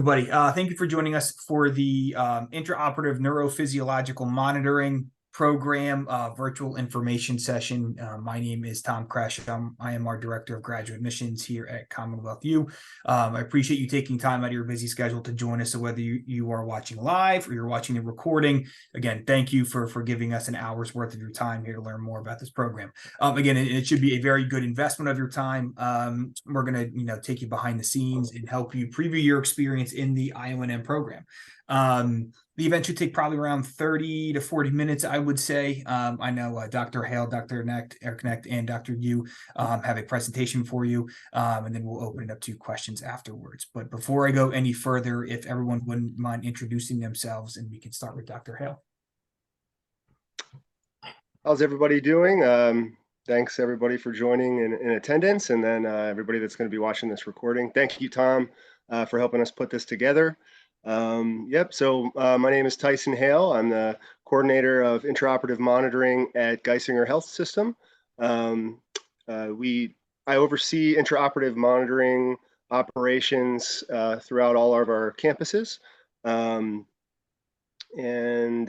Everybody, thank you for joining us for the Intraoperative Neurophysiological Monitoring Program virtual information session. My name is Tom Kresh. I am our Director of Graduate Admissions here at Commonwealth U. I appreciate you taking time out of your busy schedule to join us. So whether you are watching live or you're watching the recording, again, thank you for giving us an hour's worth of your time here to learn more about this program. Again, it should be a very good investment of your time. We're going to take you behind the scenes and help you preview your experience in the IONM program. The event should take probably around 30 to 40 minutes, I would say. I know Dr. Hale, Dr. Knecht, and Dr. Yu have a presentation for you, and then we'll open it up to questions afterwards. But before I go any further, if everyone wouldn't mind introducing themselves, and we can start with Dr. Hale. How's everybody doing? Thanks everybody for joining in attendance, and then everybody that's going to be watching this recording. Thank you, Tom, for helping us put this together. So my name is Tyson Hale. I'm the coordinator of intraoperative monitoring at Geisinger Health System. I oversee intraoperative monitoring operations throughout all of our campuses, and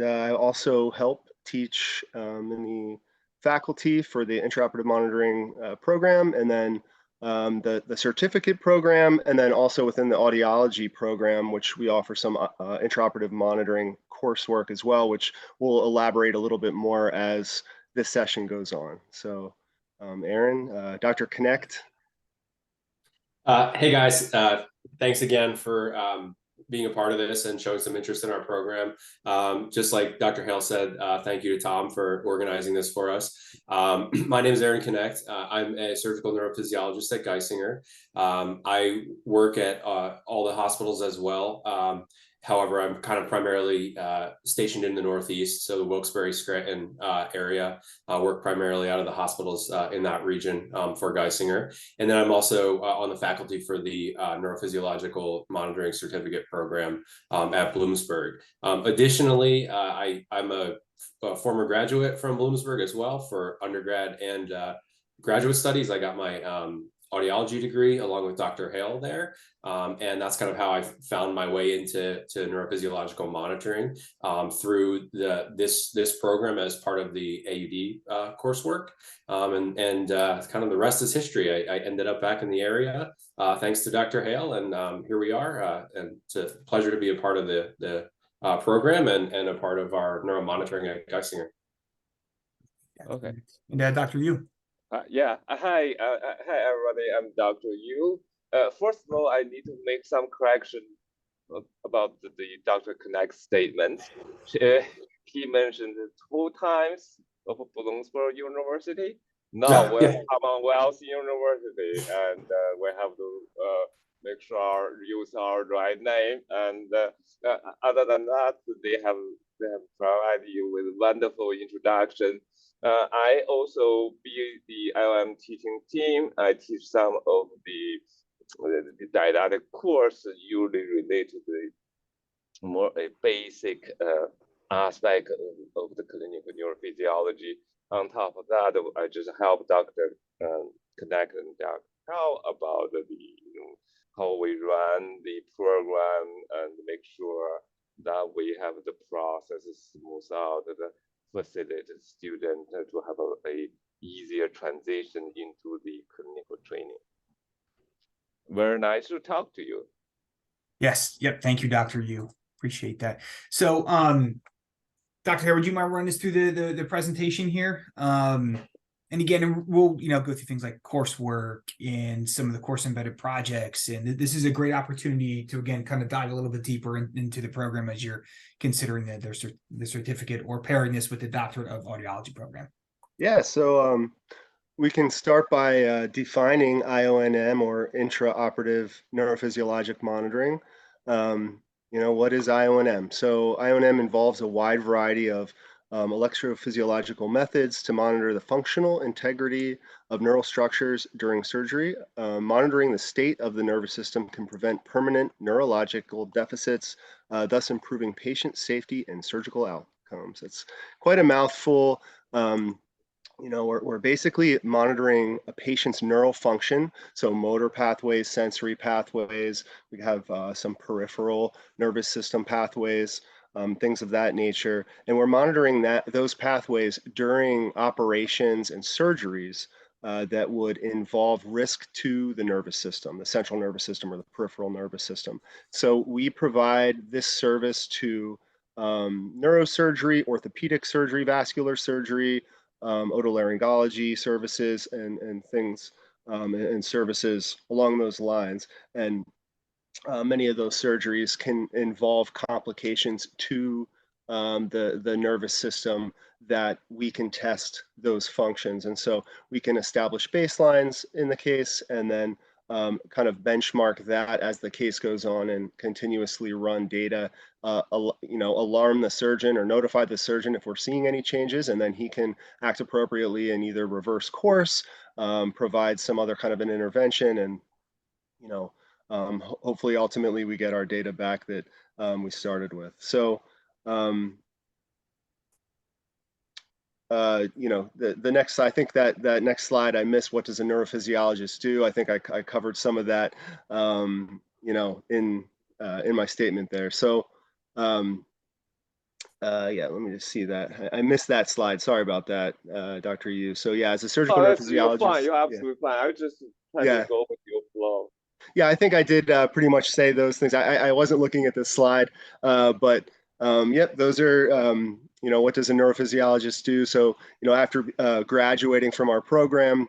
I also help teach in the faculty for the intraoperative monitoring program, and then the certificate program, and then also within the audiology program, which we offer some intraoperative monitoring coursework as well, which we'll elaborate a little bit more as this session goes on. So Aaron, Dr. Knecht. Hey guys, thanks again for being a part of this and showing some interest in our program. Just like Dr. Hale said, thank you to Tom for organizing this for us. My name is Aaron Knecht. I'm a surgical neurophysiologist at Geisinger. I work at all the hospitals as well. However, I'm kind of primarily stationed in the Northeast, so the Wilkes-Barre-Scranton area. I work primarily out of the hospitals in that region for Geisinger. And then I'm also on the faculty for the Neurophysiological Monitoring Certificate Program at Bloomsburg. Additionally, I'm a former graduate from Bloomsburg as well for undergrad and graduate studies. I got my audiology degree along with Dr. Hale there. And that's kind of how I found my way into neurophysiological monitoring through this program as part of the AUD coursework. And kind of the rest is history. I ended up back in the area thanks to Dr. Hale, and here we are. And it's a pleasure to be a part of the program and a part of our neuromonitoring at Geisinger. Okay. And Dr. Yu. Hi everybody, I'm Dr. Yu. First of all, I need to make some correction about the Dr. Knecht's statement. He mentioned 2 times of Bloomsburg University. Now we're Commonwealth University, and we have to make sure use our right name. And other than that, they have provided you with wonderful introduction. I also be the IOM teaching team. I teach some of the didactic course usually related to the more basic aspect of the clinical neurophysiology. On top of that, I just help Dr. Knecht and Dr. Hale about how we run the program and make sure that we have the process smooth out, the facilitate student to have a easier transition into the clinical training. Very nice to talk to you. Yes. Yep. Thank you, Dr. Yu. Appreciate that. So, Dr. Hare, would you mind running us through the presentation here? And again, we'll go through things like coursework and some of the course embedded projects. And this is a great opportunity to again kind of dive a little bit deeper into the program as you're considering the certificate or pairing this with the doctorate of audiology program. Yeah, so we can start by defining IONM, or intraoperative neurophysiologic monitoring. What is IONM? So IONM involves a wide variety of electrophysiological methods to monitor the functional integrity of neural structures during surgery. Monitoring the state of the nervous system can prevent permanent neurological deficits, thus improving patient safety and surgical outcomes. It's quite a mouthful. we're basically monitoring a patient's neural function, so motor pathways, sensory pathways. We have some peripheral nervous system pathways, things of that nature, and we're monitoring those pathways during operations and surgeries that would involve risk to the nervous system, the central nervous system or the peripheral nervous system. So we provide this service to neurosurgery, orthopedic surgery, vascular surgery, otolaryngology services and things and services along those lines. And many of those surgeries can involve complications to the nervous system that we can test those functions. And so we can establish baselines in the case and then kind of benchmark that as the case goes on and continuously run data, alarm the surgeon or notify the surgeon if we're seeing any changes, and then he can act appropriately and either reverse course, provide some other kind of an intervention, and hopefully ultimately we get our data back that we started with. So the next, I think that next slide I missed. What does a neurophysiologist do? I think I covered some of that, in my statement there. So yeah, let me just see that. I missed that slide. Sorry about that, Dr. Yu. So yeah, as a surgical neurophysiologist, you're fine. You're absolutely fine. I was just trying to go with your flow. Yeah, I think I did pretty much say those things. I wasn't looking at this slide, but yep, those are, what does a neurophysiologist do? So, after graduating from our program,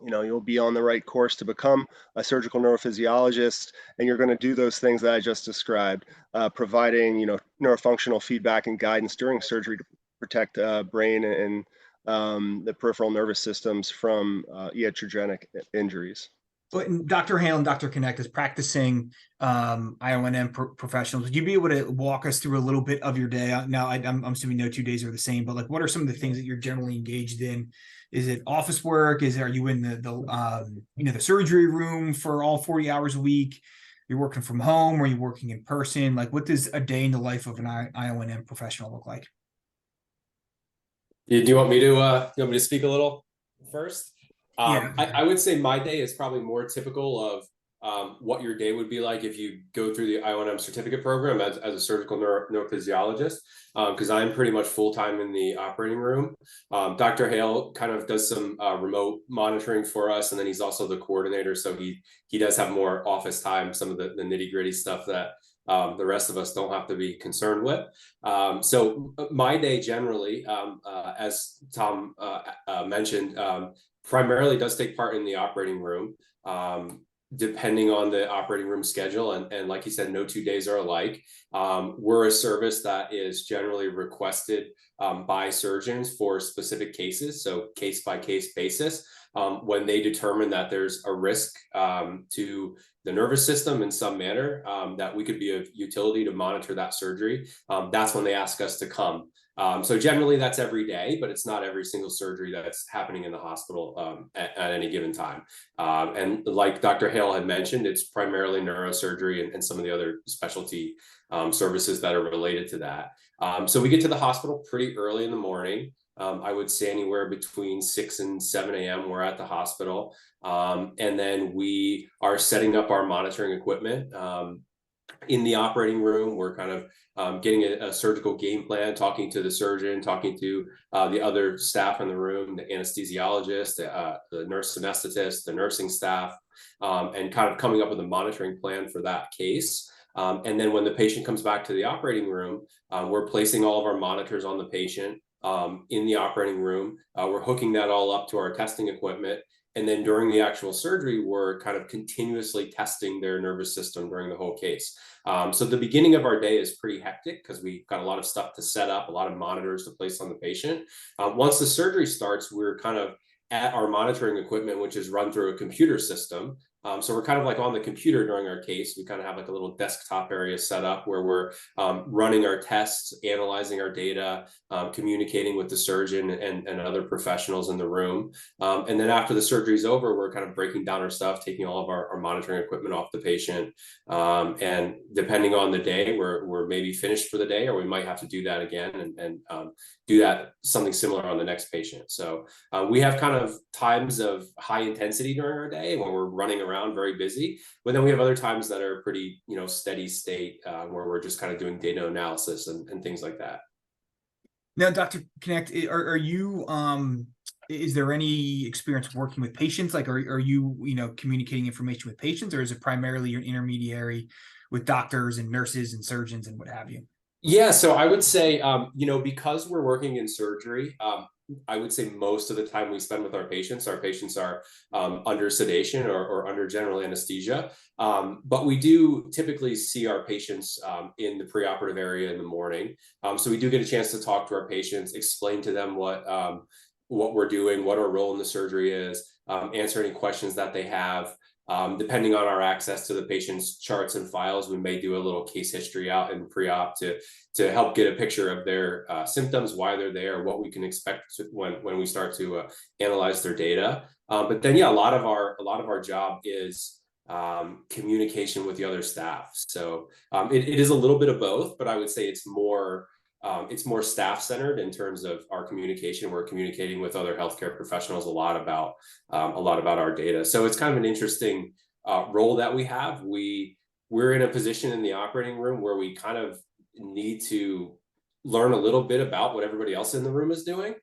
you'll be on the right course to become a surgical neurophysiologist, and you're going to do those things that I just described, providing, neurofunctional feedback and guidance during surgery to protect brain and the peripheral nervous systems from iatrogenic injuries. But Dr. Hale and Dr. Connect is practicing IONM professionals. Would you be able to walk us through a little bit of your day? Now, I'm assuming no 2 days are the same, but like, what are some of the things that you're generally engaged in? Is it office work? Are you in the surgery room for all 40 hours a week? You're working from home, or are you working in person? Like, what does a day in the life of an IONM professional look like? Do you want me to speak a little first? Yeah. I would say my day is probably more typical of what your day would be like if you go through the IONM certificate program as a surgical neurophysiologist, because I'm pretty much full-time in the operating room. Dr. Hale kind of does some remote monitoring for us, and then he's also the coordinator, so he does have more office time, some of the nitty-gritty stuff that the rest of us don't have to be concerned with. So my day generally, as Tom mentioned, primarily does take part in the operating room, depending on the operating room schedule. And like you said, no 2 days are alike. We're a service that is generally requested by surgeons for specific cases, so case by case basis. When they determine that there's a risk to the nervous system in some manner, that we could be of utility to monitor that surgery, that's when they ask us to come. So generally that's every day, but it's not every single surgery that's happening in the hospital at any given time. And like Dr. Hale had mentioned, it's primarily neurosurgery and some of the other specialty services that are related to that. So we get to the hospital pretty early in the morning. I would say anywhere between 6 and 7 a.m. we're at the hospital. And then we are setting up our monitoring equipment. In the operating room, we're kind of getting a surgical game plan, talking to the surgeon, talking to the other staff in the room, the anesthesiologist, the nurse anesthetist, the nursing staff, and kind of coming up with a monitoring plan for that case. And then when the patient comes back to the operating room, we're placing all of our monitors on the patient in the operating room. We're hooking that all up to our testing equipment. And then during the actual surgery, we're kind of continuously testing their nervous system during the whole case. So the beginning of our day is pretty hectic because we've got a lot of stuff to set up, a lot of monitors to place on the patient. Once the surgery starts, we're kind of at our monitoring equipment, which is run through a computer system. So we're kind of like on the computer during our case. We kind of have like a little desktop area set up where we're running our tests, analyzing our data, communicating with the surgeon and other professionals in the room. And then after the surgery is over, we're kind of breaking down our stuff, taking all of our monitoring equipment off the patient. And depending on the day, we're maybe finished for the day, or we might have to do that again and do that something similar on the next patient. So we have kind of times of high intensity during our day when we're running around very busy, but then we have other times that are pretty, steady state where we're just kind of doing data analysis and things like that. Now, Dr. Connect, are you is there any experience working with patients? Like, are you communicating information with patients, or is it primarily your intermediary with doctors and nurses and surgeons and what have you? Yeah, so I would say, because we're working in surgery, I would say most of the time we spend with our patients are under sedation or under general anesthesia. But we do typically see our patients in the preoperative area in the morning. So we do get a chance to talk to our patients, explain to them what we're doing, what our role in the surgery is, answer any questions that they have. Depending on our access to the patient's charts and files, we may do a little case history out in pre-op to help get a picture of their symptoms, why they're there, what we can expect when we start to analyze their data. But then, yeah, a lot of our job is communication with the other staff. So it is a little bit of both, but I would say it's more staff centered in terms of our communication. We're communicating with other healthcare professionals a lot about our data. So it's kind of an interesting role that we have. We're in a position in the operating room where we kind of need to learn a little bit about what everybody else in the room is doing.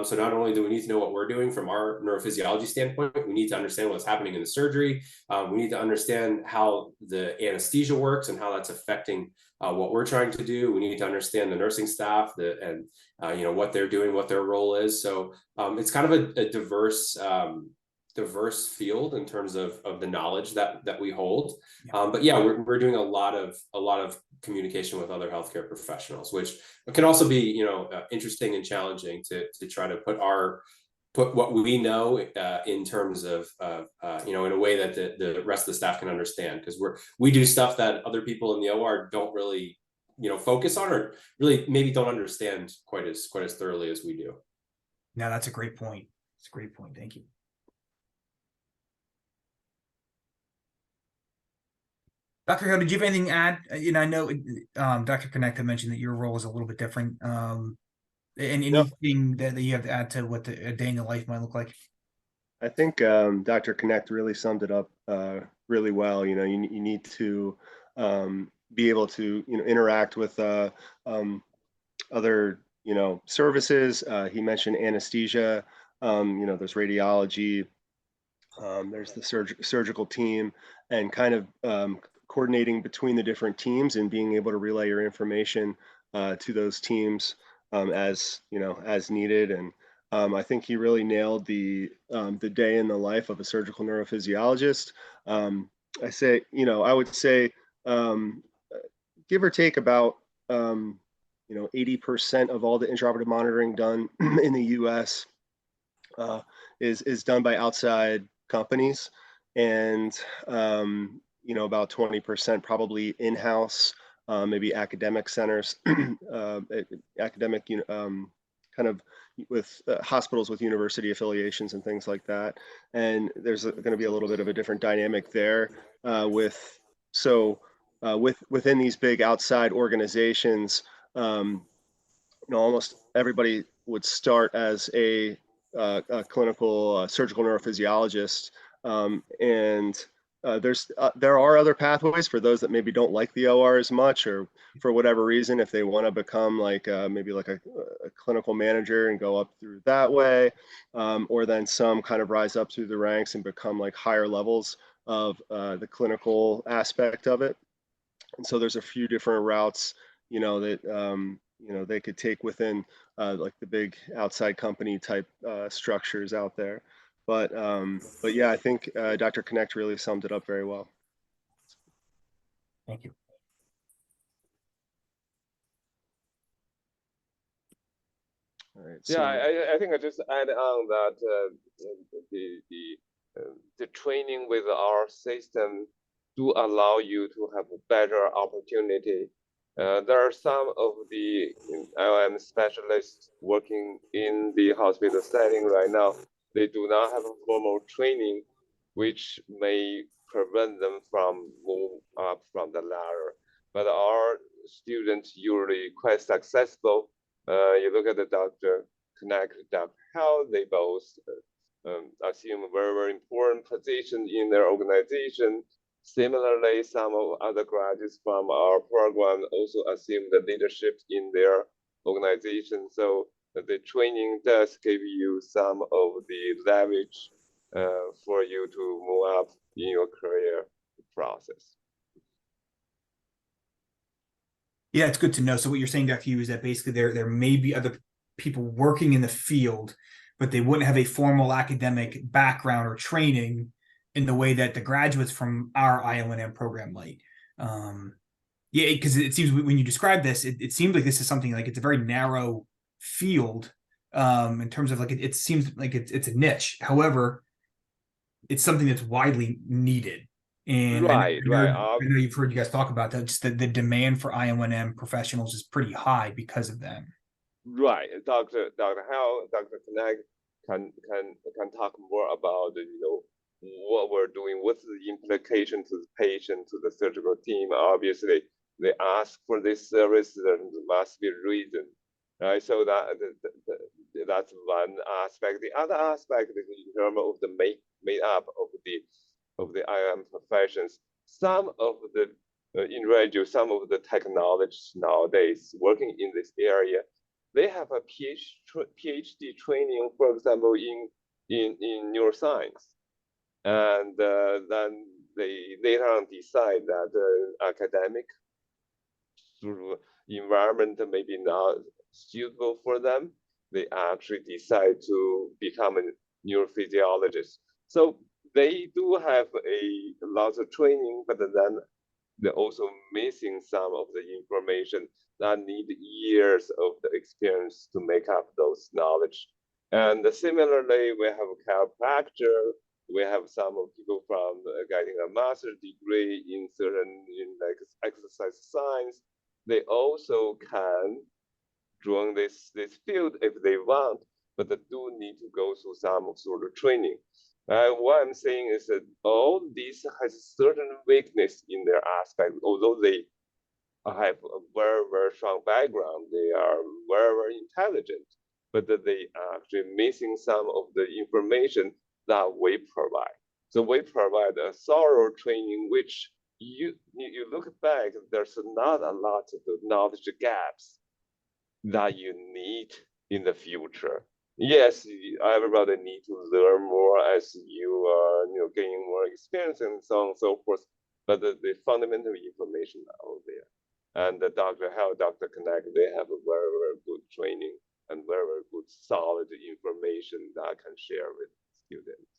So not only do we need to know what we're doing from our neurophysiology standpoint, we need to understand what's happening in the surgery. We need to understand how the anesthesia works and how that's affecting what we're trying to do. We need to understand the nursing staff and what they're doing, what their role is. So it's kind of a diverse field in terms of the knowledge that we hold. But yeah, we're doing a lot of communication with other healthcare professionals, which can also be interesting and challenging to try to put what we know in terms of in a way that the rest of the staff can understand, because we do stuff that other people in the OR don't really focus on, or really maybe don't understand quite as thoroughly as we do. No, that's a great point. It's a great point. Thank you. Dr. Hill, did you have anything to add? I know Dr. Connect had mentioned that your role is a little bit different. And anything that you have to add to what a day in the life might look like? I think Dr. Connect really summed it up really well. You need to be able to interact with other services. He mentioned anesthesia. There's radiology. There's the surgical team, and kind of coordinating between the different teams and being able to relay your information to those teams as needed. And I think he really nailed the day in the life of a surgical neurophysiologist. I would say give or take about 80% of all the intraoperative monitoring done in the U.S. Is done by outside companies, and about 20% probably in-house, maybe academic centers, academic kind of with hospitals with university affiliations and things like that. And there's going to be a little bit of a different dynamic there within these big outside organizations. Almost everybody would start as a clinical surgical neurophysiologist, and there are other pathways for those that maybe don't like the OR as much, or for whatever reason, if they want to become maybe like a clinical manager and go up through that way, or then some kind of rise up through the ranks and become like higher levels of the clinical aspect of it. And so there's a few different routes that they could take within like the big outside company type structures out there. But yeah, I think Dr. Connect really summed it up very well. Thank you. All right. Yeah, I think I just add on that the the training with our system do allow you to have a better opportunity. There are some of the IOM specialists working in the hospital setting right now. They do not have a formal training, which may prevent them from moving up from the ladder. But our students usually quite successful. You look at the Dr. Connect, Dr. Hell, they both assume a very, very important position in their organization. Similarly, some of other graduates from our program also assume the leadership in their organization. So the training does give you some of the leverage for you to move up in your career process. Yeah, it's good to know. So what you're saying, Dr. Yu, is that basically there may be other people working in the field, but they wouldn't have a formal academic background or training in the way that the graduates from our IONM program might. Yeah, because it seems when you describe this, it seems like this is something like it's a very narrow field in terms of like it seems like it's a niche. However, it's something that's widely needed. And Right. I know you've heard you guys talk about that. Just the demand for IONM professionals is pretty high because of them. Right. Dr. Hao, Dr. Connect can talk more about what we're doing, what's the implication to the patient, to the surgical team. Obviously, they ask for this service, there must be a reason. Right. So that's one aspect. The other aspect is in terms of the made up of the IM professions. Some of the some of the technologies nowadays working in this area, they have a PhD training, for example, in neuroscience, and then they later on decide that academic sort of environment maybe not suitable for them. They actually decide to become a neurophysiologist. So they do have a lot of training, but then they're also missing some of the information that need years of the experience to make up those knowledge. And similarly, we have a chiropractor. We have some of people from getting a master's degree in like exercise science. They also can join this field if they want, but they do need to go through some sort of training. What I'm saying is that all these has certain weakness in their aspect, although they have a very, very strong background, they are very, very intelligent, but they are actually missing some of the information that we provide. So we provide a thorough training, which you look back, there's not a lot of knowledge gaps that you need in the future. Yes, everybody need to learn more as you are, gaining more experience and so on and so forth. But the fundamental information are out there. And Dr. Hell, Dr. Connect, they have a very, very good training and very, very good solid information that I can share with students.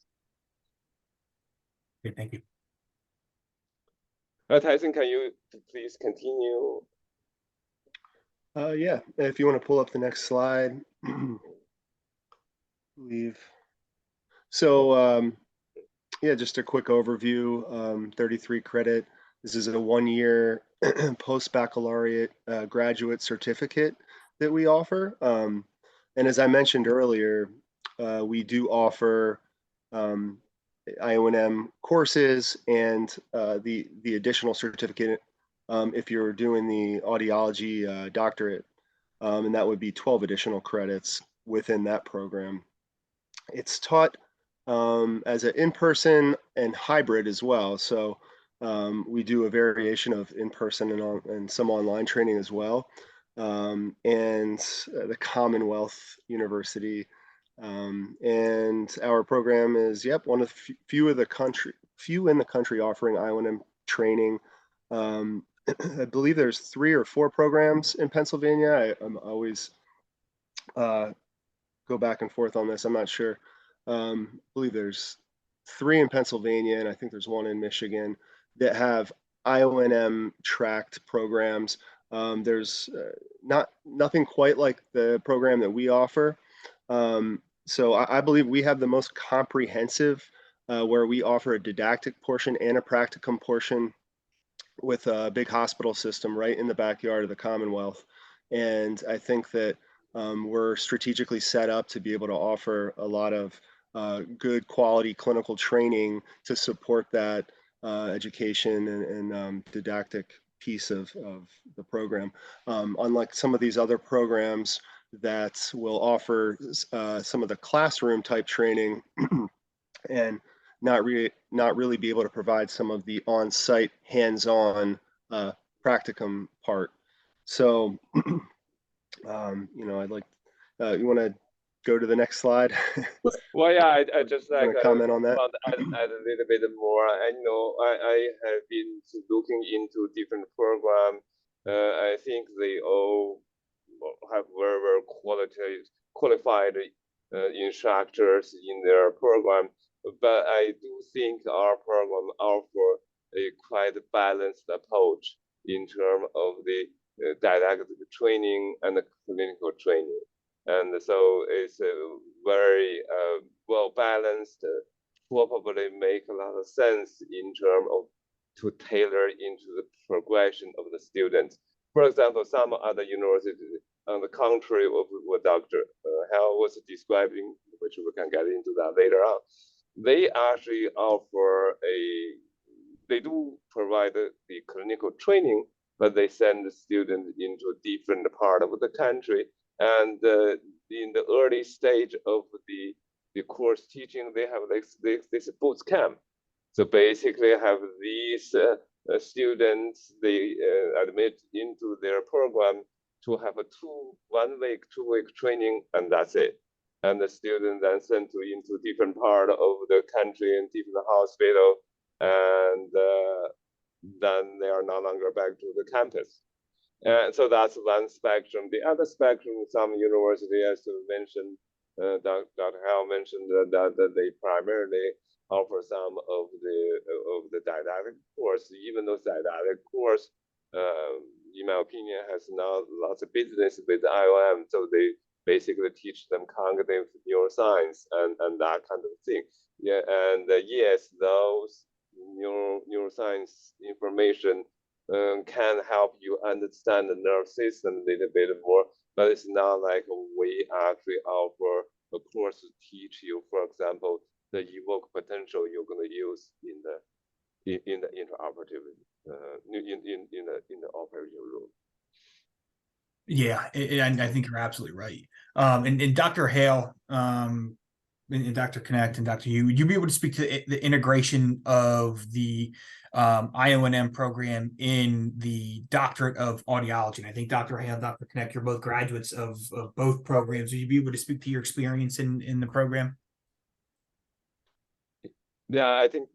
Okay, thank you. Tyson, can you please continue? Yeah, if you want to pull up the next slide. So yeah, just a quick overview, 33 credit. This is a 1-year post-baccalaureate graduate certificate that we offer. And as I mentioned earlier, we do offer IONM courses and the additional certificate if you're doing the audiology doctorate, and that would be 12 additional credits within that program. It's taught as an in-person and hybrid as well. So we do a variation of in-person and some online training as well. And the Commonwealth University. And our program is, one of the few in the country offering IONM training. I believe there's 3 or 4 programs in Pennsylvania. I'm always go back and forth on this. I'm not sure. I believe there's 3 in Pennsylvania, and I think there's 1 in Michigan that have IONM tracked programs. There's nothing quite like the program that we offer. So I believe we have the most comprehensive where we offer a didactic portion and a practicum portion with a big hospital system right in the backyard of the Commonwealth. And I think that we're strategically set up to be able to offer a lot of good quality clinical training to support that education and didactic piece of the program. Unlike some of these other programs that will offer some of the classroom type training and not really be able to provide some of the on-site hands-on practicum part. So, I'd like, you want to go to the next slide? Well, yeah, I just like comment on that. want to add a little bit more. I know I have been looking into different programs. I think they all have very qualified instructors in their program, but I do think our program offer a quite balanced approach in terms of the didactic training and the clinical training. And so it's very well balanced, probably make a lot of sense in terms of to tailor into the progression of the students. For example, some other universities, on the contrary of what Dr. Hell was describing, which we can get into that later on, they actually offer they do provide the clinical training, but they send the students into a different part of the country. And in the early stage of the course teaching, they have this boot camp. So basically have these students, they admit into their program to have a 1 week, 2 week training, and that's it. And the student then sent into different part of the country and different hospital, and then they are no longer back to the campus. And so that's one spectrum. The other spectrum, some university, as you mentioned, Dr. Howell mentioned that they primarily offer some of the didactic course, even though didactic course, in my opinion, has not lots of business with IOM. So they basically teach them cognitive neuroscience and that kind of thing. Yeah, and yes, those neuroscience information can help you understand the nerve system a little bit more, but it's not like we actually offer a course to teach you, for example, the evoke potential you're going to use in the intraoperative in the operating room. Yeah, and I think you're absolutely right. And Dr. Hale, and Dr. Connect and Dr. Yu, would you be able to speak to the integration of the IONM program in the doctorate of audiology? And I think Dr. Hale and Dr. Connect, you're both graduates of both programs. Would you be able to speak to your experience in the program? Yeah, I think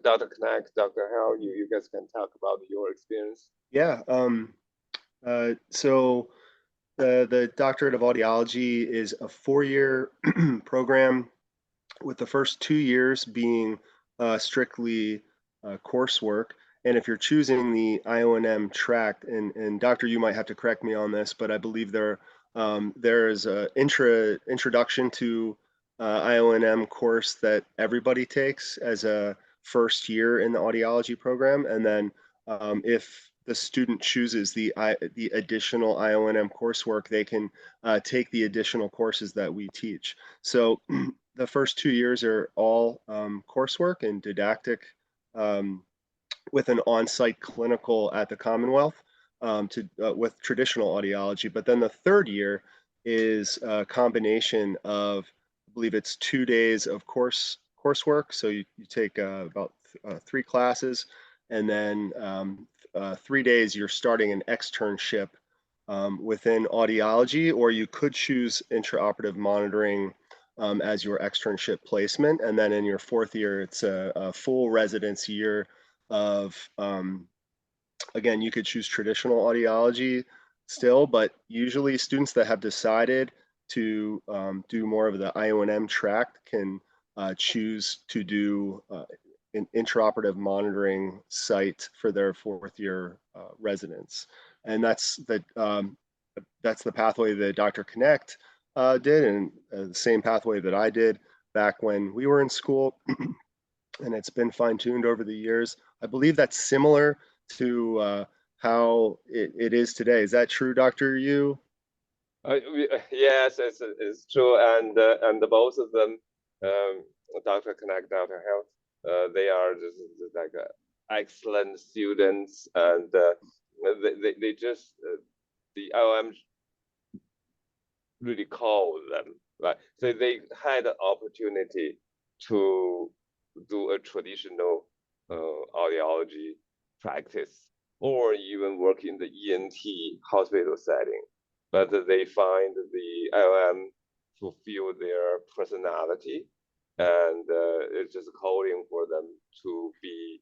Dr. Connect, Dr. Hale, you guys can talk about your experience. Yeah. So the doctorate of audiology is a 4-year program, with the first 2 years being strictly coursework. And if you're choosing the IONM track, and Dr. you might have to correct me on this, but I believe there is an introduction to IONM course that everybody takes as a first year in the audiology program. And then if the student chooses the additional IONM coursework, they can take the additional courses that we teach. So the first 2 years are all coursework and didactic, with an on-site clinical at the Commonwealth with traditional audiology. But then the third year is a combination of, I believe it's 2 days of coursework. So you take about 3 classes, and then 3 days you're starting an externship within audiology, or you could choose intraoperative monitoring as your externship placement. And then in your 4th year, it's a full residence year of, again, you could choose traditional audiology still, but usually students that have decided to do more of the IONM track can choose to do an intraoperative monitoring site for their 4th year residence. And that's the pathway that Dr. Connect did, and the same pathway that I did back when we were in school. and it's been fine-tuned over the years. I believe that's similar to how it is today. Is that true, Dr. Yu? Yes, it's true, and both of them, Dr. Connect, Dr. Health, they are just like excellent students, and they just the IOM really called them, right? So they had an opportunity to do a traditional audiology practice, or even work in the ENT hospital setting. But they find the IOM fulfill their personality, and it's just calling for them to be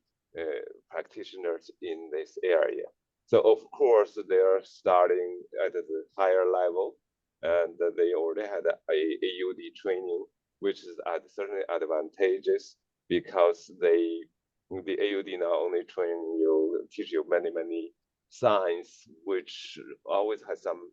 practitioners in this area. So of course they are starting at the higher level, and they already had AUD training, which is certainly advantageous, because the AUD not only train you, teach you many signs, which always has some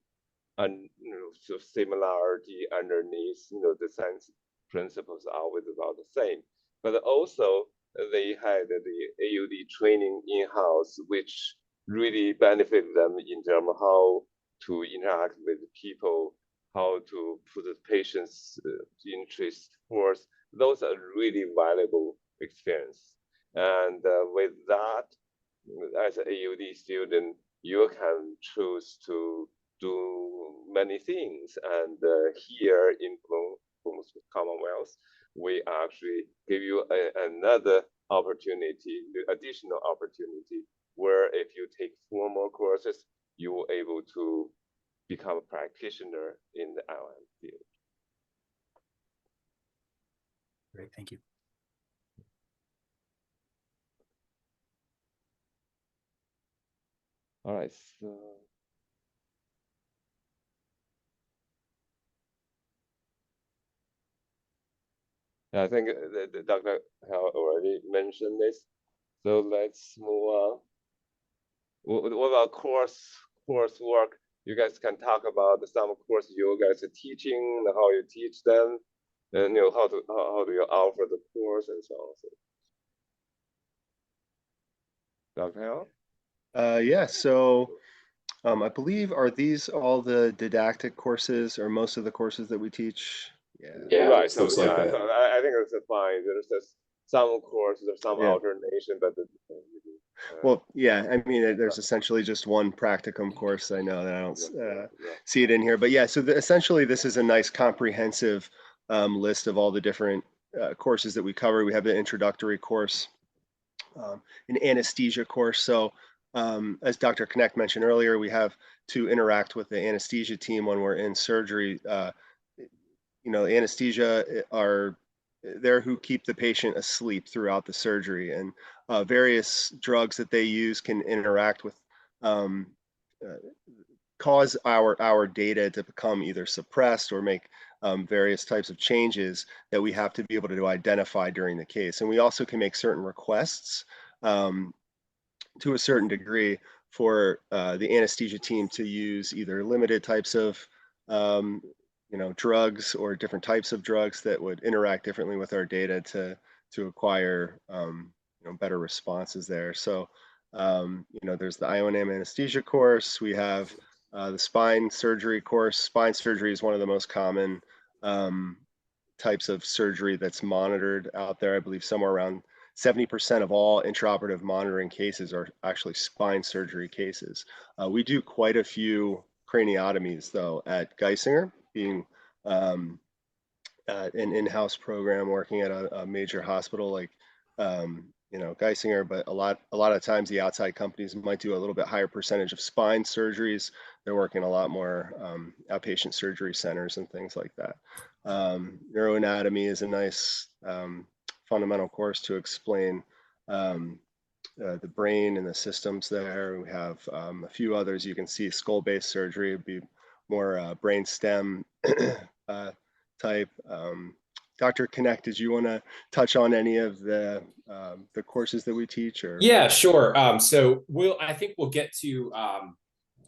sort of similarity underneath. The science principles are always about the same, but also they had the AUD training in-house, which really benefit them in terms of how to interact with people, how to put the patient's interest first. Those are really valuable experience. And with that, as an AUD student, you can choose to do many things. And here in Plymouth Commonwealth, we actually give you another opportunity, additional opportunity, where if you take 4 more courses, you will able to become a practitioner in the IOM field. Great, thank you. All right, so I think the Dr. Hao already mentioned this. So let's move on. What about coursework? You guys can talk about some course you guys are teaching, how you teach them, and how do you offer the course and so on. So, Dr. Hao? Yeah, so I believe, are these all the didactic courses or most of the courses that we teach? Yeah, Right. So looks like yeah, that. so I think it's fine. There's just some course, there's some Yeah. alternation, but Well, yeah, I mean, there's essentially just one practicum course. I know that I don't see it in here, but yeah, so essentially this is a nice comprehensive list of all the different courses that we cover. We have the introductory course, an anesthesia course. So as Dr. Connect mentioned earlier, we have to interact with the anesthesia team when we're in surgery. Anesthesia are there who keep the patient asleep throughout the surgery, and various drugs that they use can interact with, cause our data to become either suppressed or make various types of changes that we have to be able to identify during the case. And we also can make certain requests to a certain degree for the anesthesia team to use either limited types of drugs or different types of drugs that would interact differently with our data to acquire better responses there. So there's the IONM anesthesia course. We have the spine surgery course. Spine surgery is one of the most common types of surgery that's monitored out there. I believe somewhere around 70% of all intraoperative monitoring cases are actually spine surgery cases. We do quite a few craniotomies though at Geisinger, being an in-house program working at a major hospital like Geisinger, but a lot of times the outside companies might do a little bit higher percentage of spine surgeries. They're working a lot more outpatient surgery centers and things like that. Neuroanatomy is a nice fundamental course to explain the brain and the systems there. We have a few others you can see. Skull-based surgery would be more brain stem type. Dr. Connect, did you want to touch on any of the courses that we teach? Or Yeah, sure. So I think we'll get to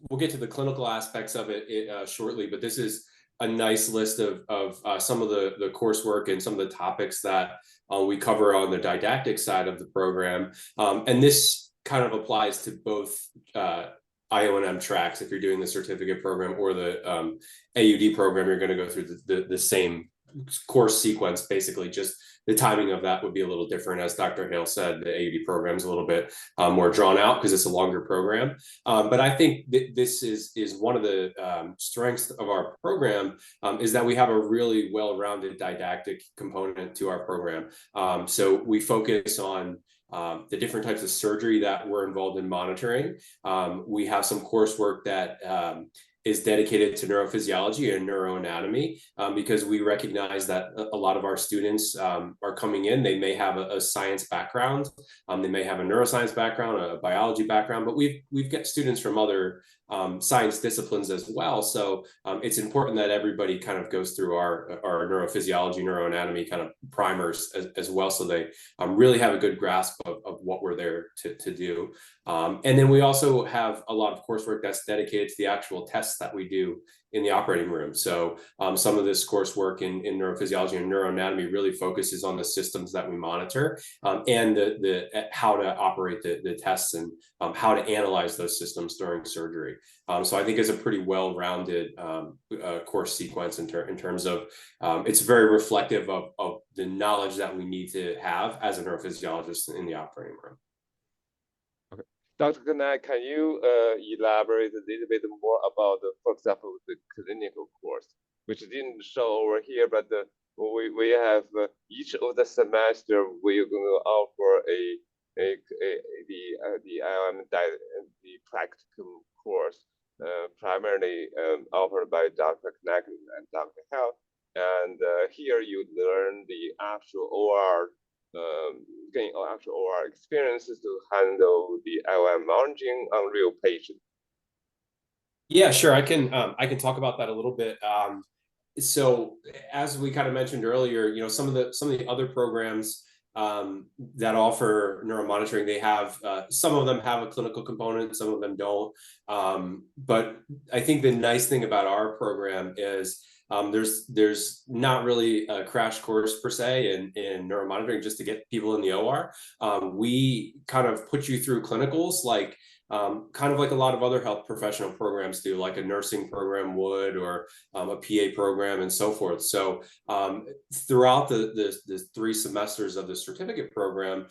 the clinical aspects of it shortly, but this is a nice list of some of the coursework and some of the topics that we cover on the didactic side of the program. And this kind of applies to both IONM tracks. If you're doing the certificate program or the AUD program, you're going to go through the same course sequence. Basically, just the timing of that would be a little different. As Dr. Hale said, the AUD program is a little bit more drawn out because it's a longer program. But I think this is one of the strengths of our program, is that we have a really well-rounded didactic component to our program. So we focus on the different types of surgery that we're involved in monitoring. We have some coursework that is dedicated to neurophysiology and neuroanatomy, because we recognize that a lot of our students are coming in. They may have a science background, they may have a neuroscience background, a biology background, but we've got students from other science disciplines as well. So it's important that everybody kind of goes through our neurophysiology, neuroanatomy kind of primers as well, so they really have a good grasp of what we're there to do. And then we also have a lot of coursework that's dedicated to the actual tests that we do in the operating room. So some of this coursework in neurophysiology and neuroanatomy really focuses on the systems that we monitor, and the how to operate the tests, and how to analyze those systems during surgery. So I think it's a pretty well-rounded course sequence in terms of it's very reflective of the knowledge that we need to have as a neurophysiologist in the operating room. Dr. Kanai, can you elaborate a little bit more about, for example, the clinical course, which didn't show over here, but we have each of the semester we're going to offer the IOM the practical course, primarily offered by Dr. Knack and Dr. Hale. And here you learn the actual OR, getting actual OR experiences to handle the IOM monitoring on real patients. Yeah, sure. I can talk about that a little bit. So as we kind of mentioned earlier, some of the other programs that offer neuromonitoring, they have some of them have a clinical component, some of them don't. But I think the nice thing about our program is there's not really a crash course per se in neuromonitoring just to get people in the OR. We kind of put you through clinicals, like kind of like a lot of other health professional programs do, like a nursing program would, or a PA program and so forth. So throughout the 3 semesters of the certificate program,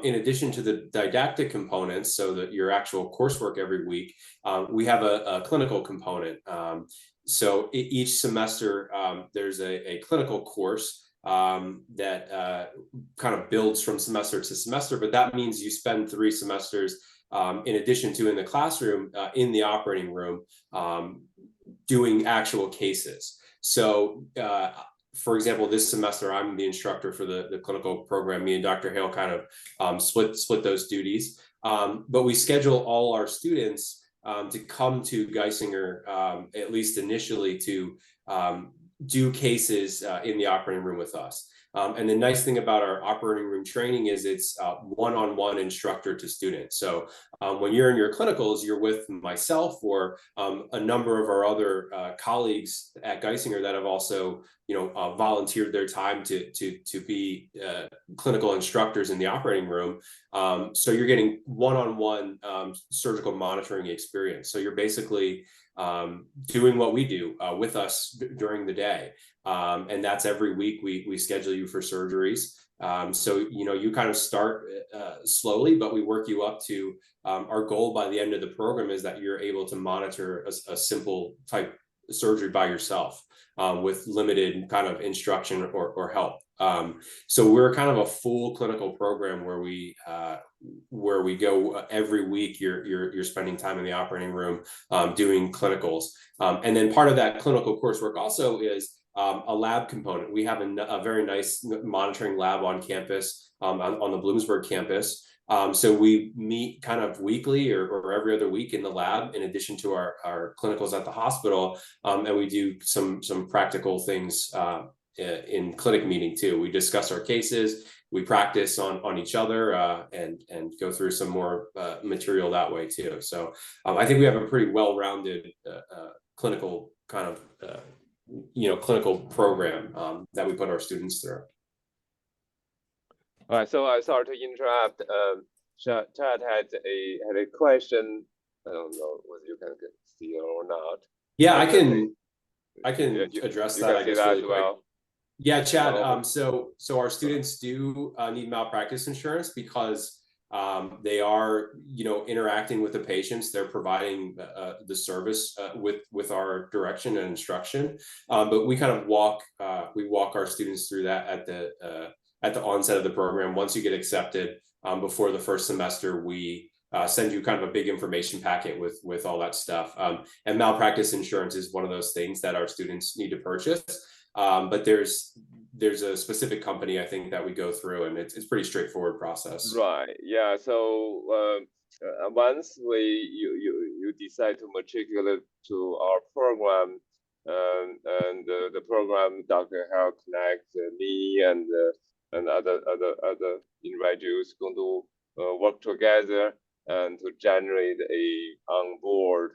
in addition to the didactic components, so that your actual coursework every week, we have a clinical component. So each semester, there's a clinical course that kind of builds from semester to semester, but that means you spend 3 semesters in addition to in the classroom, in the operating room, doing actual cases. So for example, this semester, I'm the instructor for the clinical program. Me and Dr. Hale kind of split those duties, but we schedule all our students to come to Geisinger, at least initially, to do cases in the operating room with us. And the nice thing about our operating room training is it's one-on-one instructor to student. So when you're in your clinicals, you're with myself or a number of our other colleagues at Geisinger that have also, volunteered their time to be clinical instructors in the operating room. So you're getting one-on-one surgical monitoring experience. So you're basically doing what we do with us during the day. And that's every week we schedule you for surgeries. So, you kind of start slowly, but we work you up to our goal by the end of the program is that you're able to monitor a simple type surgery by yourself with limited kind of instruction or help. So we're kind of a full clinical program where we go every week. You're spending time in the operating room doing clinicals, and then part of that clinical coursework also is a lab component. We have a very nice monitoring lab on campus, on the Bloomsburg campus. So we meet kind of weekly or every other week in the lab, in addition to our clinicals at the hospital, and we do some practical things in clinic meeting too. We discuss our cases, we practice on each other, and go through some more material that way too. So I think we have a pretty well-rounded clinical kind of clinical program that we put our students through. All right, so sorry to interrupt. Chad had a question. I don't know whether you can see it or not. Yeah, I can address that, I guess, really quick. Well. Yeah, Chad. So our students do need malpractice insurance because they are, interacting with the patients. They're providing the service with our direction and instruction. But we kind of walk our students through that at the onset of the program. Once you get accepted, before the first semester, we send you kind of a big information packet with all that stuff. And malpractice insurance is one of those things that our students need to purchase. But there's a specific company, I think, that we go through, and it's pretty straightforward process. Right. Yeah. So once you decide to matriculate to our program, and the program, Dr. Hell Connect, me and other individuals going to work together and to generate a onboard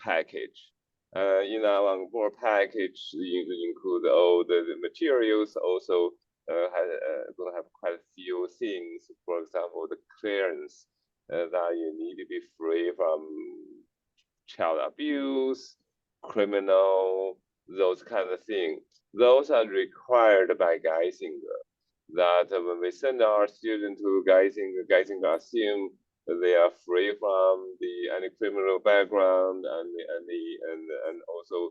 package. In our onboard package, you include all the materials. Also, going to have quite a few things. For example, the clearance that you need to be free from child abuse, criminal, those kind of things. Those are required by Geisinger. That when we send our students to Geisinger assume they are free from any criminal background and also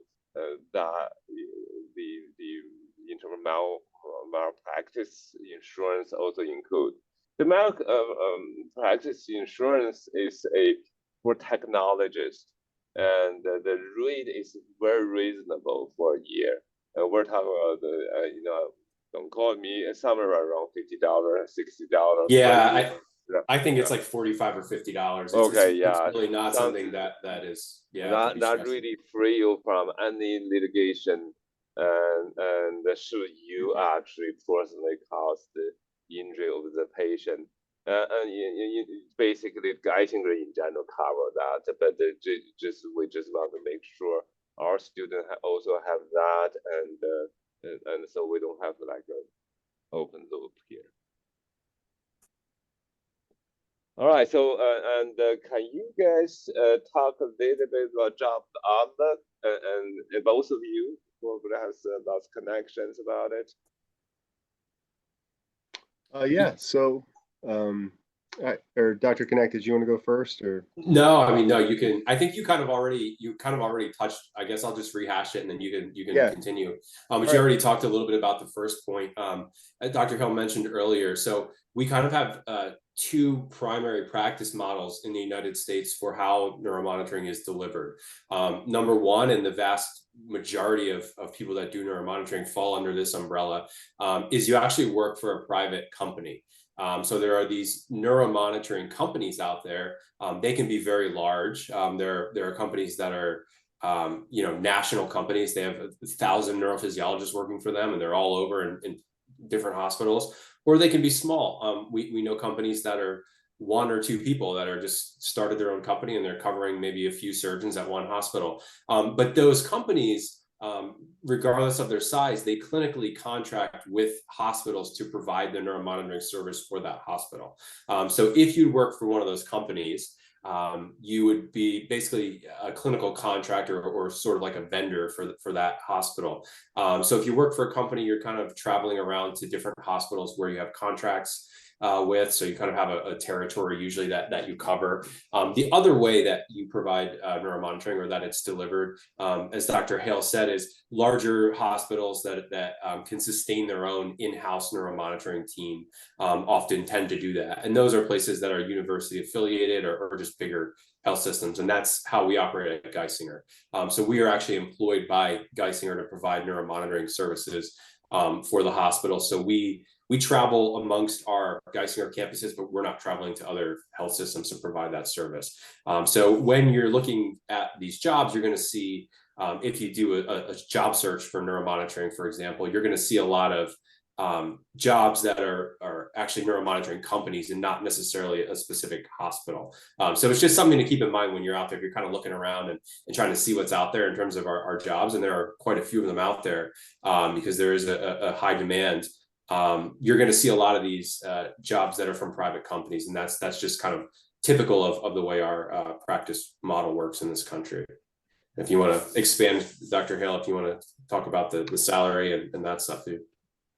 that the internal malpractice insurance also include. The malpractice insurance is for technologists, and the rate is very reasonable for a year. We're talking about don't call me, somewhere around $50, $60. Yeah, I think it's like $45 or $50. Okay, it's really not something that is not really free you from any litigation, and should you actually personally cause the injury of the patient. And basically, Geisinger in general cover that, but we just want to make sure our students also have that, and so we don't have like an open loop here. All right, so can you guys talk a little bit about job other, and both of you probably has lots of connections about it. Yeah. So, or Dr. Connect, did you want to go first, or? No, I mean, no, you can. I think you kind of already touched. I guess I'll just rehash it, and then you can continue. But you already talked a little bit about the first point. Dr. Hill mentioned earlier. So we kind of have two primary practice models in the United States for how neuromonitoring is delivered. Number one, and the vast majority of people that do neuromonitoring fall under this umbrella, is you actually work for a private company. So there are these neuromonitoring companies out there. They can be very large. There are companies that are, national companies. They have 1,000 neurophysiologists working for them, and they're all over in different hospitals. Or they can be small. We know companies that are one or two people that are just started their own company, and they're covering maybe a few surgeons at one hospital. But those companies, regardless of their size, they clinically contract with hospitals to provide the neuromonitoring service for that hospital. So if you work for one of those companies, you would be basically a clinical contractor or sort of like a vendor for that hospital. So if you work for a company, you're kind of traveling around to different hospitals where you have contracts with, so you kind of have a territory usually that you cover. The other way that you provide neuromonitoring, or that it's delivered, as Dr. Hale said, is larger hospitals that can sustain their own in-house neuromonitoring team often tend to do that. And those are places that are university affiliated or just bigger health systems. And that's how we operate at Geisinger. So we are actually employed by Geisinger to provide neuromonitoring services for the hospital. So we travel amongst our Geisinger campuses, but we're not traveling to other health systems to provide that service. So when you're looking at these jobs, you're going to see, if you do a job search for neuromonitoring, for example, you're going to see a lot of jobs that are are actually neuromonitoring companies and not necessarily a specific hospital. So it's just something to keep in mind when you're out there, if you're kind of looking around and trying to see what's out there in terms of our jobs. And there are quite a few of them out there because there is a high demand. You're going to see a lot of these jobs that are from private companies. And that's just kind of typical of the way our practice model works in this country. If you want to expand, Dr. Hale, if you want to talk about the salary and that stuff too.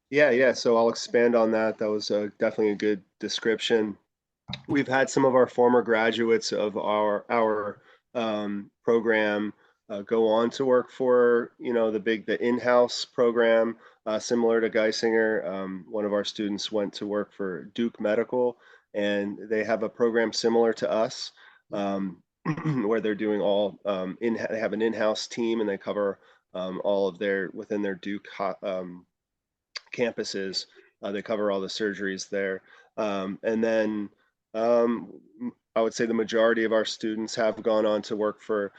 Yeah. So I'll expand on that. That was definitely a good description. We've had some of our former graduates of our program go on to work for, the in-house program, similar to Geisinger. One of our students went to work for Duke Medical, and they have a program similar to us, where they're doing all they have an in-house team, and they cover all of within their Duke campuses. They cover all the surgeries there, and then I would say the majority of our students have gone on to work for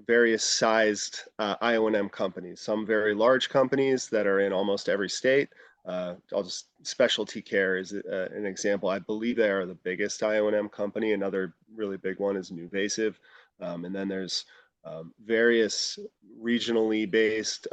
various sized IONM companies. Some very large companies that are in almost every state. Specialty care is an example. I believe they are the biggest IONM company. Another really big one is Nuvasive. And then there's various regionally based,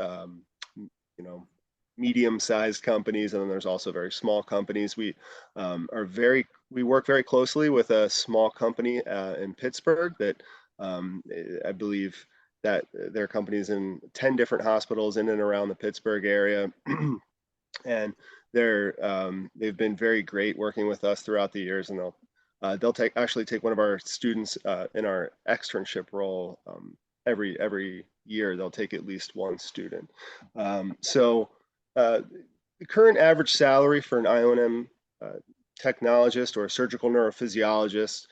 medium-sized companies, and then there's also very small companies. We work very closely with a small company in Pittsburgh that I believe that their companies in 10 different hospitals in and around the Pittsburgh area. And they've been very great working with us throughout the years, and they'll actually take one of our students in our externship role every year. They'll take at least one student. The current average salary for an IONM technologist or a surgical neurophysiologist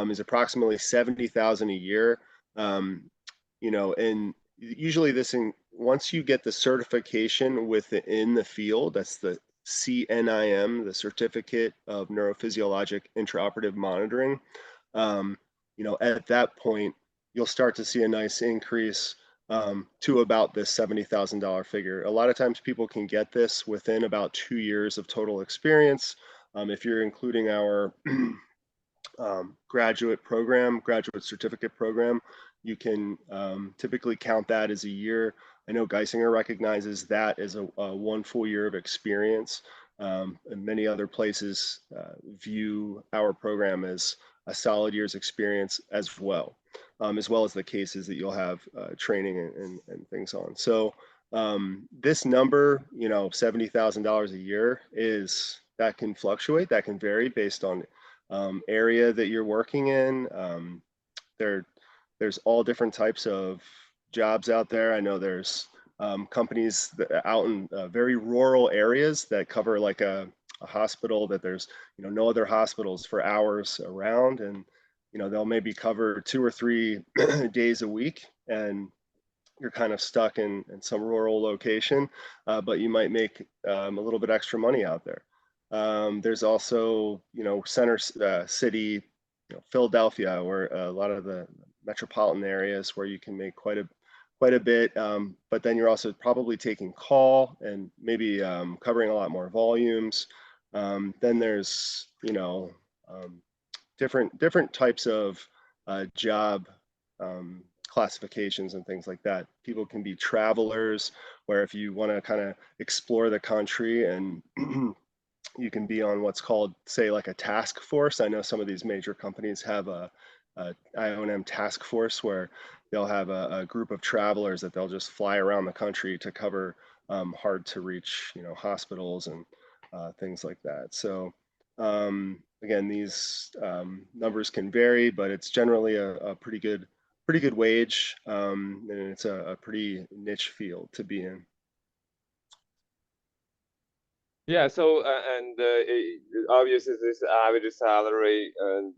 is approximately $70,000 a year. And usually once you get the certification within the field, that's the CNIM, the Certificate of Neurophysiologic Intraoperative Monitoring. At that point, you'll start to see a nice increase to about this $70,000 figure. A lot of times people can get this within about 2 years of total experience. If you're including our graduate certificate program, you can typically count that as a year. I know Geisinger recognizes that as a 1 full year of experience. And many other places view our program as a solid year's experience as well as the cases that you'll have training and things on. So this number, $70,000 a year, that can fluctuate, that can vary based on area that you're working in. There's all different types of jobs out there. I know there's companies that out in very rural areas that cover like a hospital that there's no other hospitals for hours around, and they'll maybe cover 2 or 3 days a week, and you're kind of stuck in some rural location, but you might make a little bit extra money out there. There's also, center city, Philadelphia, where a lot of the metropolitan areas where you can make quite a bit, but then you're also probably taking call and maybe covering a lot more volumes. Then there's, different types of job classifications and things like that. People can be travelers, where if you want to kind of explore the country, and you can be on what's called, say, like a task force. I know some of these major companies have a IONM task force where they'll have a group of travelers that they'll just fly around the country to cover hard to reach, hospitals and things like that. So again, these numbers can vary, but it's generally a pretty good wage, and it's a pretty niche field to be in. Yeah, so obviously this average salary, and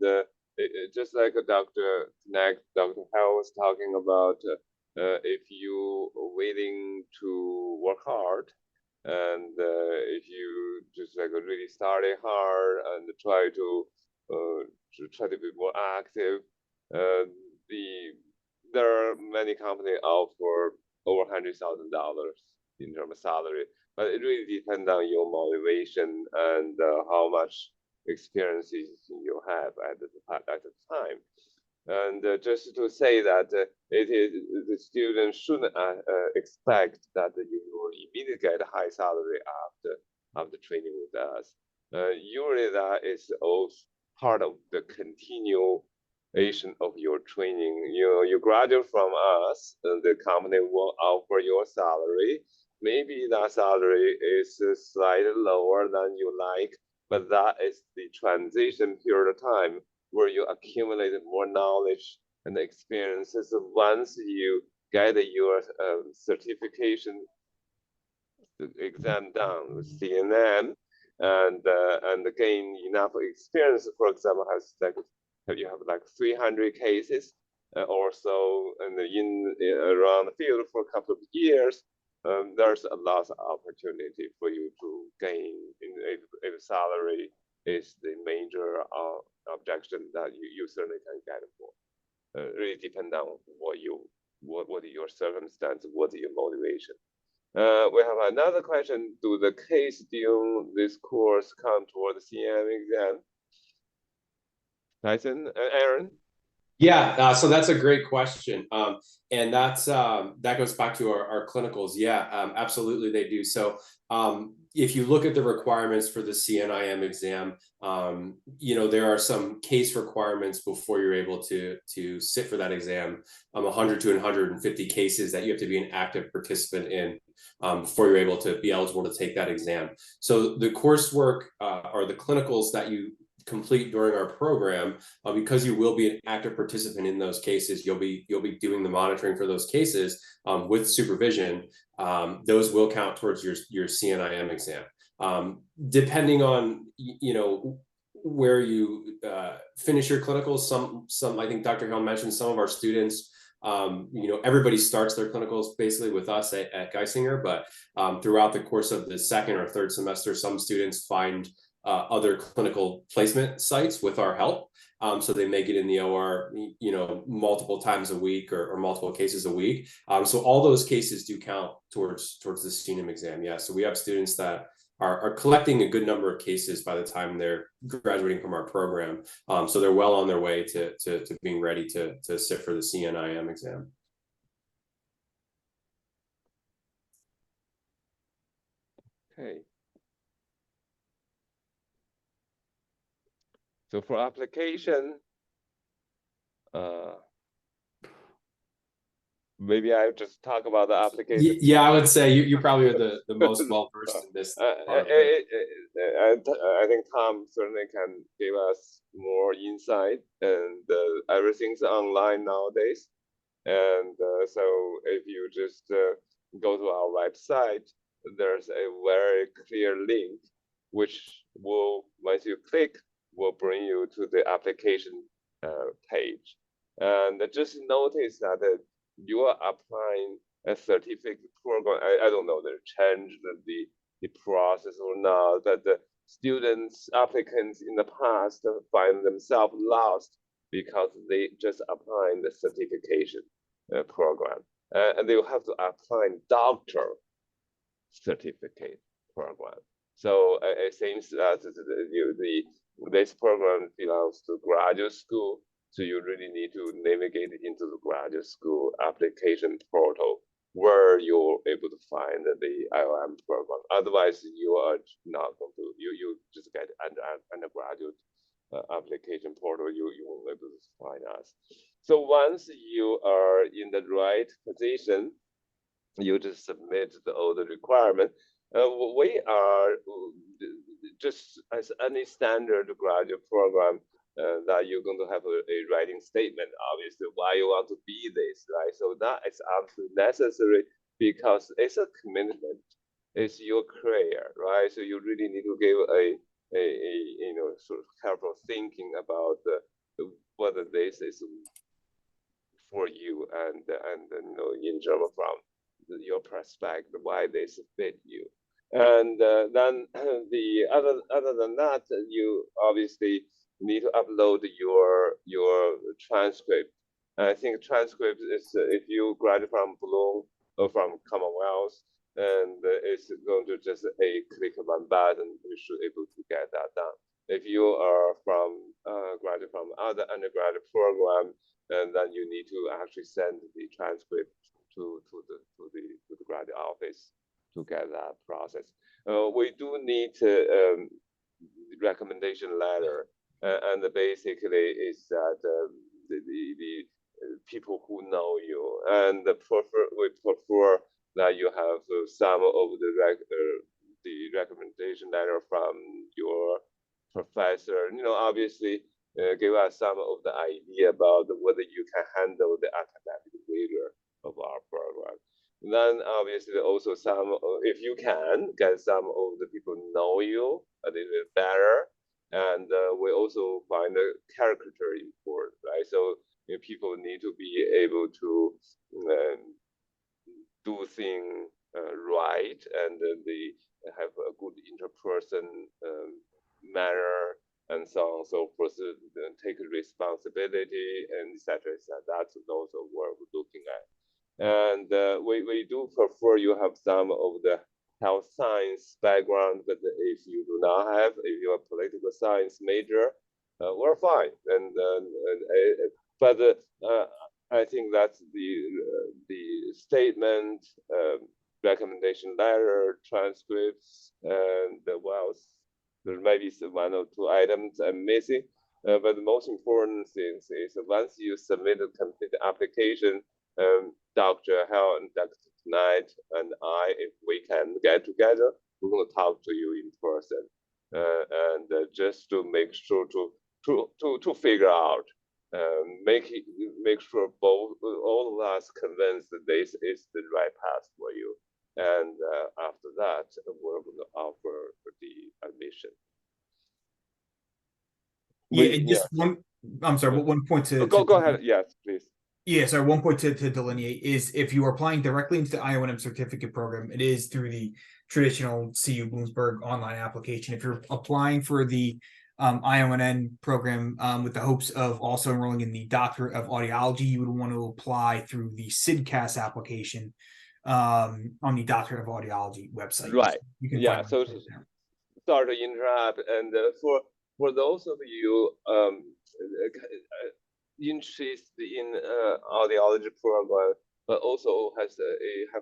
just like Dr. Howell was talking about, if you willing to work hard, and if you just like really study hard and try to be more active, there are many companies offer over $100,000 in terms of salary, but it really depends on your motivation and how much experiences you have at the time. And just to say that it is the students shouldn't expect that you will immediately get a high salary after training with us. Usually that is also part of the continuation of your training. You graduate from us, and the company will offer your salary. Maybe that salary is slightly lower than you like, but that is the transition period of time where you accumulated more knowledge and experiences. Once you get your certification exam done with CNM and gain enough experience, for example, you have like 300 cases or so in around the field for a couple of years, there's a lot of opportunity for you to gain if salary is the major objection that you certainly can get for. Really depend on what your circumstance, what your motivation. We have another question. Do the case during this course count toward the CM exam? Tyson, Aaron? Yeah, so that's a great question. And that goes back to our clinicals. Yeah, absolutely they do. So if you look at the requirements for the CNIM exam, there are some case requirements before you're able to sit for that exam. 100 to 150 cases that you have to be an active participant in before you're able to be eligible to take that exam. So the coursework or the clinicals that you complete during our program, because you will be an active participant in those cases, you'll be doing the monitoring for those cases with supervision. Those will count towards your CNIM exam. Depending on where you finish your clinicals, some I think Dr. Hill mentioned some of our students. Everybody starts their clinicals basically with us at Geisinger, but throughout the course of the second or third semester, some students find other clinical placement sites with our help. So they may get in the OR, multiple times a week or multiple cases a week. So all those cases do count towards the CNIM exam. Yeah. So we have students that are collecting a good number of cases by the time they're graduating from our program. So they're well on their way to being ready to sit for the CNIM exam. Okay. So for application, maybe I just talk about the application. Yeah, I would say you probably are the most well versed in this part of it. I think Tom certainly can give us more insight, and everything's online nowadays. And so if you just go to our website, there's a very clear link, which will, once you click, will bring you to the application page. And just notice that you are applying a certificate program. I don't know they changed the process or not, but the students, applicants in the past find themselves lost because they just applying the certification program. And they will have to apply doctor certificate program. So it seems that this program belongs to graduate school, so you really need to navigate into the graduate school application portal where you're able to find the IONM program. Otherwise, you are not going to, you just get undergraduate application portal, you won't be able to find us. So once you are in the right position, you just submit all the requirement. We are just as any standard graduate program that you're going to have a writing statement, obviously, why you want to be this, right? So that is absolutely necessary because it's a commitment. It's your career, right? So you really need to give a sort of careful thinking about whether this is for you and in terms from your perspective, why this fit you. And then the other than that, you obviously need to upload your transcript. I think transcript is if you graduate from Bloom or from Commonwealth, and it's going to just a click of one button, you should able to get that done. If you are from graduate from other undergraduate program, and then you need to actually send the transcript to the graduate office to get that process. We do need the recommendation letter, and basically is that the people who know you, and we prefer that you have some of the recommendation letter from your professor. Obviously, give us some of the idea about whether you can handle the academic rigor of our program. And then obviously also some, if you can, get some of the people know you a little bit better. And we also find the caricature important, right? So people need to be able to do things right, and they have a good interperson manner, and so on and so forth, take responsibility, and etc. That's also what we're looking at. And we do prefer you have some of the health science background, but if you do not have, if you're a political science major, we're fine. But I think that's the statement, recommendation letter, transcripts, and what else? There may be one or two items I'm missing, but the most important thing is once you submit a complete application, Dr. Hell and Dr. Knight and I, if we can get together, we're going to talk to you in person, and just to make sure to figure out, make sure all of us convinced that this is the right path for you. And after that, we're going to offer the admission. One. I'm sorry. One point to go ahead. Yes, please. Yeah, sorry. One point to delineate is if you are applying directly into the IONM certificate program, it is through the traditional CU Bloomsburg online application. If you're applying for the IONM program with the hopes of also enrolling in the Doctorate of Audiology, you would want to apply through the SIDCAS application on the Doctorate of Audiology website. Right. You can yeah. So sorry to interrupt, and for those of you interested in audiology program, but also have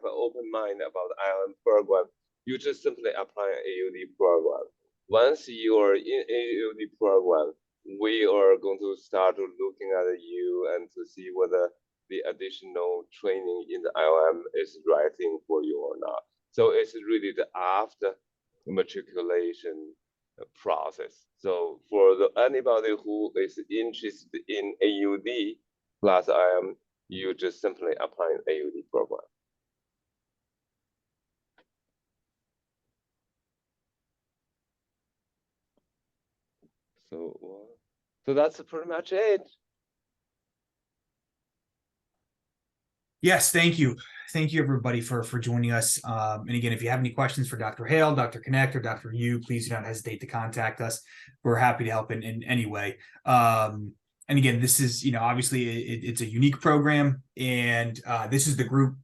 an open mind about the IONM program, you just simply apply an AUD program. Once you are in AUD program, we are going to start looking at you and to see whether the additional training in the IOM is the right thing for you or not. So it's really the after matriculation process. So for anybody who is interested in AUD plus IM, you just simply apply an AUD program. So that's pretty much it. Yes, thank you. Thank you, everybody, for joining us. And again, if you have any questions for Dr. Hale, Dr. Connect, or Dr. Yu, please do not hesitate to contact us. We're happy to help in any way. And again, this is, obviously it's a unique program, and this is the group,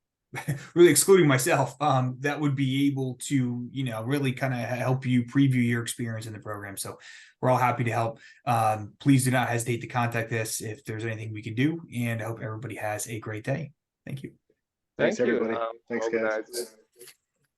really excluding myself, that would be able to, really kind of help you preview your experience in the program. So we're all happy to help. Please do not hesitate to contact us if there's anything we can do, and I hope everybody has a great day. Thank you. Thanks, everybody. Thanks, guys.